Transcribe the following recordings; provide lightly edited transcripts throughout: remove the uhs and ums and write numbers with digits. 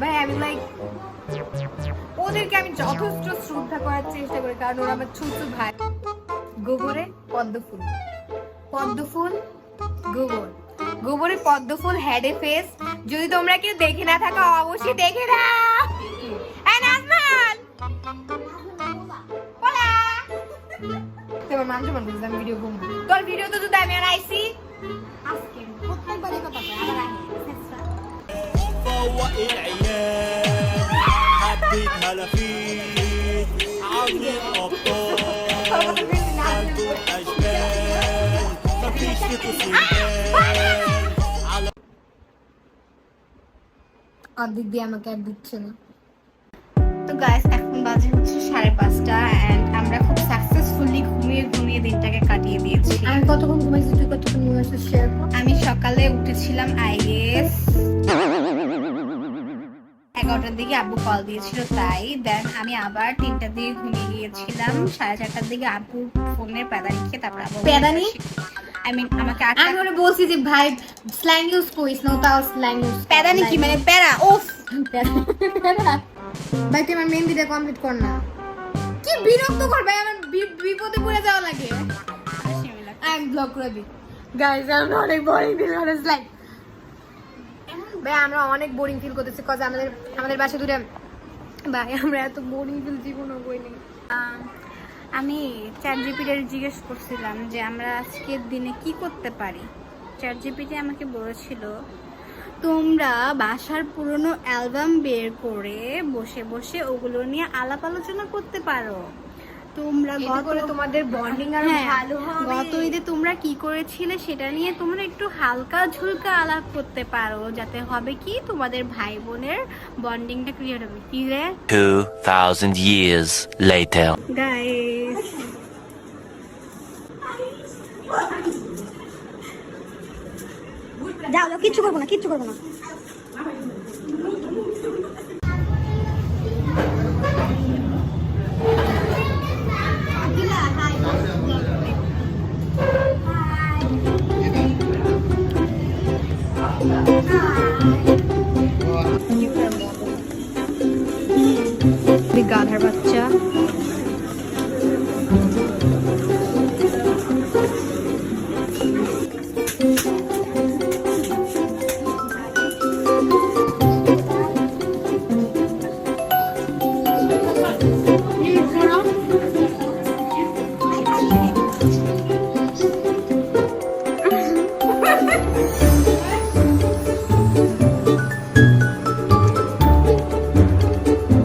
ভাই আমি লাইক ওদেরকে আমি যথেষ্ট শ্রদ্ধা করার চেষ্টা করি, কারণ ওরা আমার ছোট ভাই। গোবরে পদ্মফুল, পদ্মফুল গোবর, গোবরে পদ্মফুল, হেডে ফেস। যদি তোমরা কেউ দেখে না থাকো অবশ্যই দেখে নাও। এই নাজমান বলা তোমার মান সম্মান বুঝলাম ভিডিও ঘুম তোর ভিডিও তো যদি আমি আর আইছি আজকে প্রত্যেকবারই কথা কই আবার আই فوق العيال حبيت هلافيت عظم الابطال انتوا الاشبال مفيش فيكوا سندال অর্ধেক দিয়ে আমাকে আর দিচ্ছে না। তো গাইস এখন বাজে হচ্ছে 5:30 এন্ড আমরা খুব সাকসেসফুলি ঘুমিয়ে দিনটাকে কাটিয়ে দিয়েছি। আমি কতক্ষণ ঘুমাইছি, তুই কতক্ষণ ঘুমাইছিস শেয়ার কর। আমি সকালে উঠেছিলাম আইএস 11টার দিকে, আব্বু কল দিয়েছিল তাই। দেন আমি আবার 3টার দিকে ঘুমিয়ে গিয়েছিলাম। 4:30টার দিকে আব্বু ফোনের প্যাদানি খেয়ে তারপর আবার প্যাদানি আমাকে আমি ওরে বলছি যে ভাই স্ল্যাং ইউজ করিস না, তাও স্ল্যাং ইউজ। প্যাদানি কি মানে প্যারা? ওফ ভাই তুই আমার মেহেন্দিটা কমপ্লিট কর না। কি বিরক্ত কর ভাই, আমার বিপদে পড়ে যাওয়া লাগে। আমি ব্লক করে দিই। গাইস আমরা অনেক বোরিং ফিল করতেছি, লাইক ভাই আমরা অনেক বোরিং ফিল করতেছি কজ আমাদের বাসা দূরে। ভাই আমরা এত বোরিং ফিল জীবনও করিনি। আমি চ্যাটজিপিটি জিজ্ঞেস করছিলাম যে আমরা আজকের দিনে কি করতে পারি। চ্যাটজিপিটি আমাকে বলেছিল তোমরা বাসার পুরনো অ্যালবাম বের করে বসে বসে ওগুলো নিয়ে আলাপ আলোচনা করতে পারো। তোমরা তোমাদের বন্ডিং আরো ভালো হবে। গত ঈদে তোমরা কি করেছিলে সেটা নিয়ে তোমরা একটু হালকা ঝুলকা আলাপ করতে পারো, যাতে হবে কি তোমাদের ভাই বোনের বন্ডিংটা ক্রিয়েট হবে। কি রে 2000 years later গাইস যাও কিচ্ছু করবো না, কিচ্ছু করবো না। গাধার বাচ্চা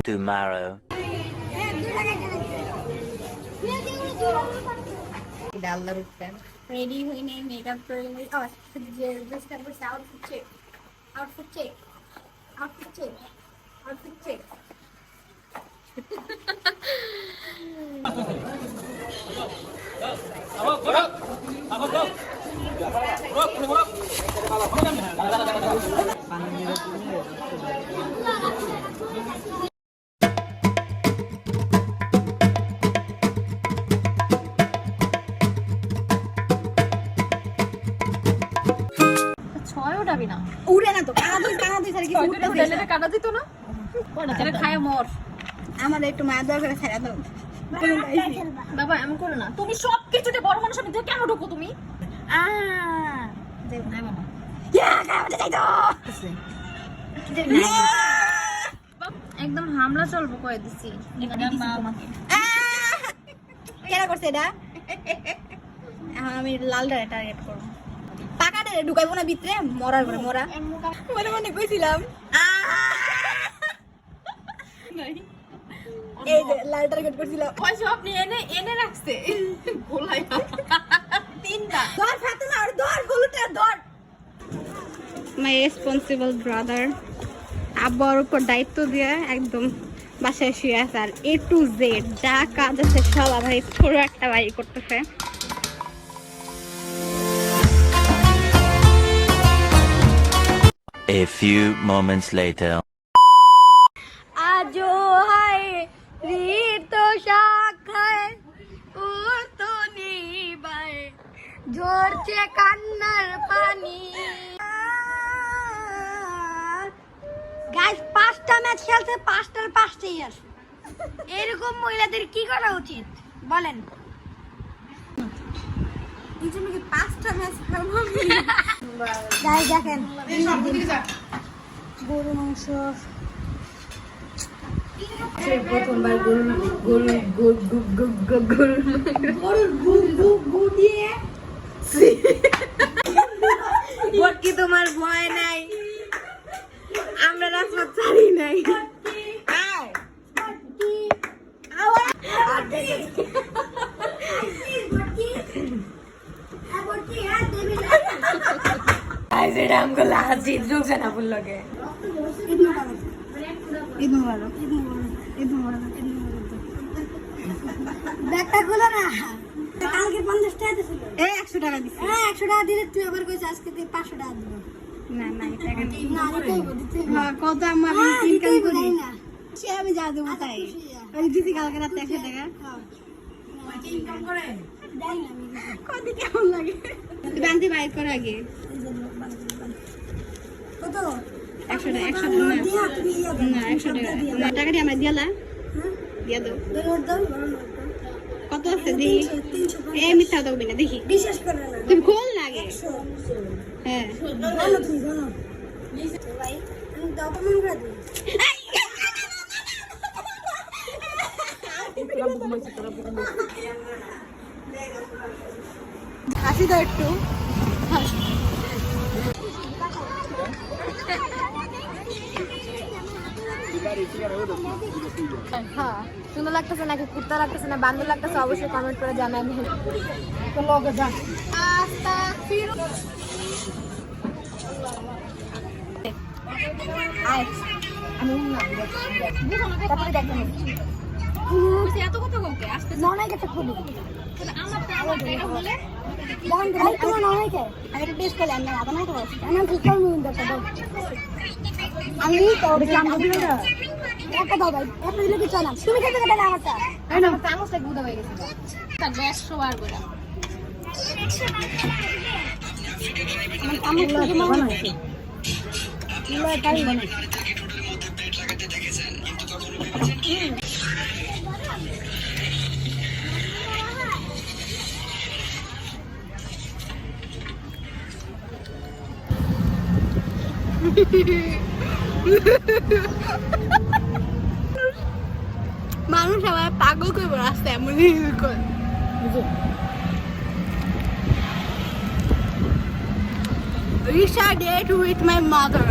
tomorrow আল্লাহর উপর রেডি হই নেই, মেকআপ করে নেই, আউটফিট চেক। উড়াবি না, উড়ে না তো কানাদি ছাড়া কিছু উড়ে না, কানা দিত না এটা খায় মর। আমাদের একটু মায়া দয়া করে ছেড়ে দাও বাবা, এমন করো না। তুমি সব কিছুতে বড় মানুষের মধ্যে কেন ঢোকো তুমি? একদম হামলা চলবো কয়ে দিছি তোমাকে। কেনা করছে এটা? আমি লালটা টার্গেট করবো, পাকাটা ঢুকাইবো না ভিতরে, মরার করে মরা মনে মনে কইছিলাম। এই যে লাল টার্গেট করছিলাম, ওই সব নিয়ে এনে রাখছে গোলাই তিনটা। ধর ফাতেমা, আর ধর গলুটা ধর। মাই রেসপন্সিবল ব্রাদার আব্বার উপর দায়িত্ব দিয়ে একদম বাসায় শুয়ে আছে, আর A to Z যা কাজ আছে সব আমার এই ছোট একটা ভাই করতেছে। a few moments later আজো হায় ঋত শাখায় উর্তনি বায় ঝরছে কান্নার পানি। 5টার 5টাই আসে। এরকম মহিলাদের কি করা উচিত বলেন? এই জন্য কি 5টা ম্যাচ খেলবো? গাই দেখেন গরু মাংস প্রথমবার গরুর গু দিয়ে কি তোমার ভয় নাই? আমরা রাস্তা ছাড়ি নাই। ব্যাগটা খুলো না, কালকে 50 টাকা দিছিল। 100 টাকা দিছি। 100 টাকা দিলে তুই আবার কইছ আজকে তুই 500 টাকা দিব। না দিতে হইব। কত আমরা ইনকাম করি না, সে আমি যা দেব তাই। ওই দিদি কালকে রাতে 100 টাকা ইনকাম করে দেই না আমি। কত কেমন লাগে বান্তি বাইর কর আগে। কত 100 টাকা 100 টাকা না 100 টাকা না টাকাটি আমরা দিয়ালা দিয়া দাও। কত আছে দেখি? এই মিথ্যা তো না দেখি, বিশ্বাস করে না তুমি খোল লাগে। হ্যাঁ ভালো তুমি জানো ভাই আমি তো অপমান করে দিই। হাসি দাও একটু। হ্যাঁ সুন্দর লাগতেছে নাকি কুর্তা লাগতেছে না বান্দর লাগতেছে অবশ্যই কমেন্ট করে জানাবেন। এত কথা বলতে আসতে ননাই কাছে খুলি তোমার ননাই কে আমি একটা টেস্ট করলাম না আপনার তো আমি ঠিক করে নিয়ে দেখো আমি তো একটা দাও ভাই একটা দিলে কিছু না তুমি খেতে খেতে না আমারটা এই না চামচ থেকে বুদা হয়ে গেছে থাকবে 100 বার করে আমি তো বানাইছি ইলা তাই বানাই মানুষ আমার পাগল করবো রাস্তায় এমন করে রিক্সা ডেট উইথ মাই মাদার